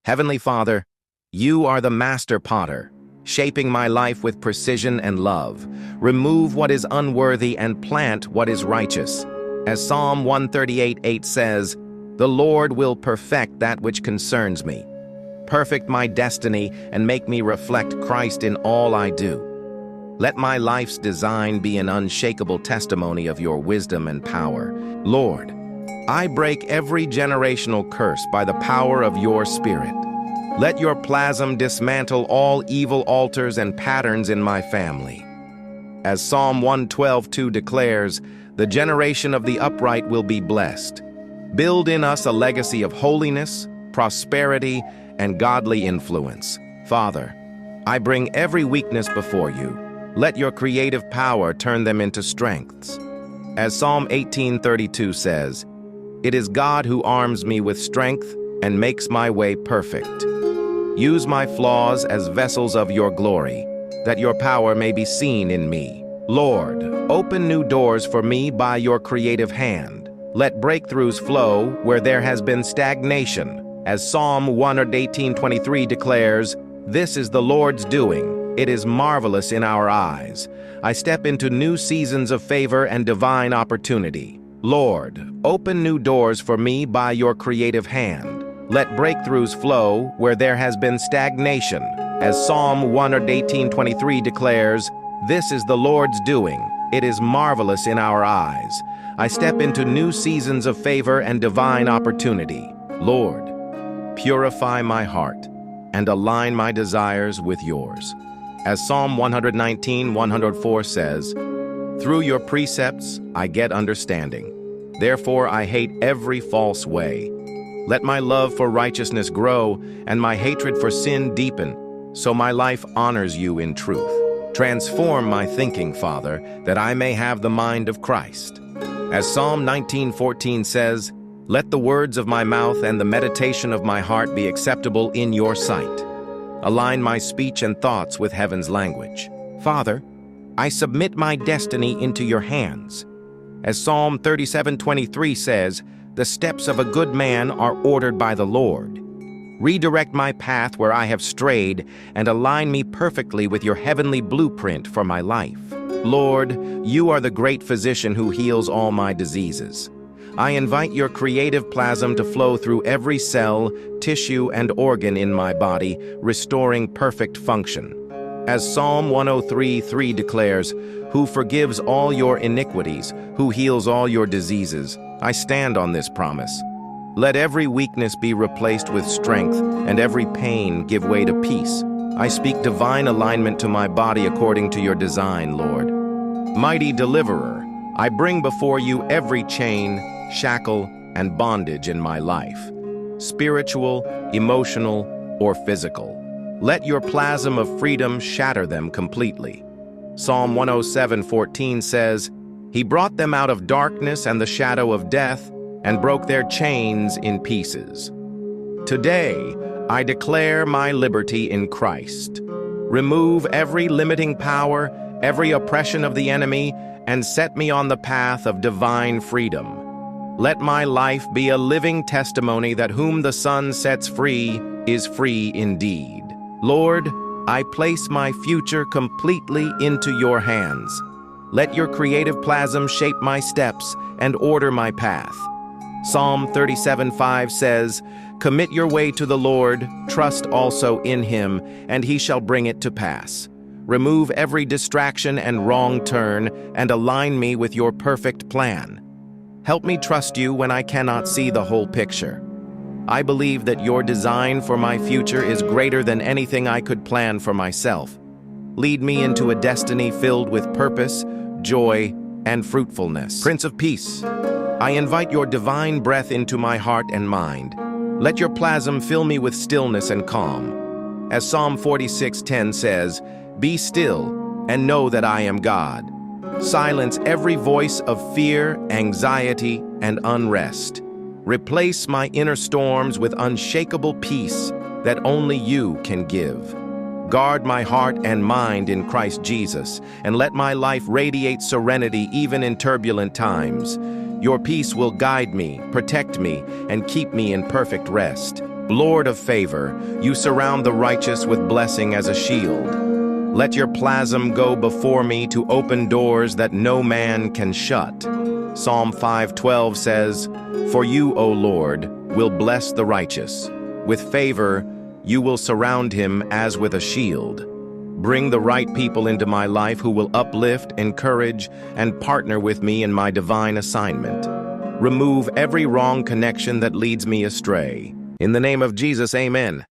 Heavenly Father, you are the master potter, shaping my life with precision and love. Remove what is unworthy and plant what is righteous. As Psalm 138:8 says, "The Lord will perfect that which concerns me." Perfect my destiny and make me reflect Christ in all I do. Let my life's design be an unshakable testimony of your wisdom and power. Lord, I break every generational curse by the power of your Spirit. Let your plasm dismantle all evil altars and patterns in my family. As Psalm 112:2 declares, the generation of the upright will be blessed. Build in us a legacy of holiness, prosperity, and godly influence. Father, I bring every weakness before you. Let your creative power turn them into strengths. As Psalm 18:32 says, "It is God who arms me with strength and makes my way perfect." Use my flaws as vessels of your glory, that your power may be seen in me. Lord, open new doors for me by your creative hand. Let breakthroughs flow where there has been stagnation. As Psalm 118:23 declares, "This is the Lord's doing. It is marvelous in our eyes." I step into new seasons of favor and divine opportunity. Lord, open new doors for me by your creative hand. Let breakthroughs flow where there has been stagnation. As Psalm 118:23 declares, "This is the Lord's doing. It is marvelous in our eyes." I step into new seasons of favor and divine opportunity. Lord, purify my heart and align my desires with yours. As Psalm 119:104 says, "Through your precepts I get understanding. Therefore I hate every false way. Let my love for righteousness grow and my hatred for sin deepen, so my life honors you in truth. Transform my thinking, Father, that I may have the mind of Christ." As Psalm 19:14 says, "Let the words of my mouth and the meditation of my heart be acceptable in your sight." Align my speech and thoughts with heaven's language. Father, I submit my destiny into your hands. As Psalm 37:23 says, "The steps of a good man are ordered by the Lord." Redirect my path where I have strayed and align me perfectly with your heavenly blueprint for my life. Lord, you are the great physician who heals all my diseases. I invite your creative plasm to flow through every cell, tissue, and organ in my body, restoring perfect function. As Psalm 103:3 declares, "Who forgives all your iniquities, who heals all your diseases." I stand on this promise. Let every weakness be replaced with strength, and every pain give way to peace. I speak divine alignment to my body according to your design, Lord. Mighty deliverer, I bring before you every chain, shackle, and bondage in my life, spiritual, emotional, or physical. Let your plasm of freedom shatter them completely. Psalm 107:14 says, "He brought them out of darkness and the shadow of death, and broke their chains in pieces." Today, I declare my liberty in Christ. Remove every limiting power, every oppression of the enemy, and set me on the path of divine freedom. Let my life be a living testimony that whom the Son sets free is free indeed. Lord, I place my future completely into your hands. Let your creative plasm shape my steps and order my path. Psalm 37:5 says, "Commit your way to the Lord, trust also in him, and he shall bring it to pass." Remove every distraction and wrong turn, and align me with your perfect plan. Help me trust you when I cannot see the whole picture. I believe that your design for my future is greater than anything I could plan for myself. Lead me into a destiny filled with purpose, joy, and fruitfulness. Prince of Peace, I invite your divine breath into my heart and mind. Let your plasm fill me with stillness and calm. As Psalm 46:10 says, "Be still and know that I am God." Silence every voice of fear, anxiety, and unrest. Replace my inner storms with unshakable peace that only you can give. Guard my heart and mind in Christ Jesus, and let my life radiate serenity even in turbulent times. Your peace will guide me, protect me, and keep me in perfect rest. Lord of favor, you surround the righteous with blessing as a shield. Let your plasm go before me to open doors that no man can shut. Psalm 5:12 says, "For you, O Lord, will bless the righteous. With favor, you will surround him as with a shield." Bring the right people into my life who will uplift, encourage, and partner with me in my divine assignment. Remove every wrong connection that leads me astray. In the name of Jesus, amen.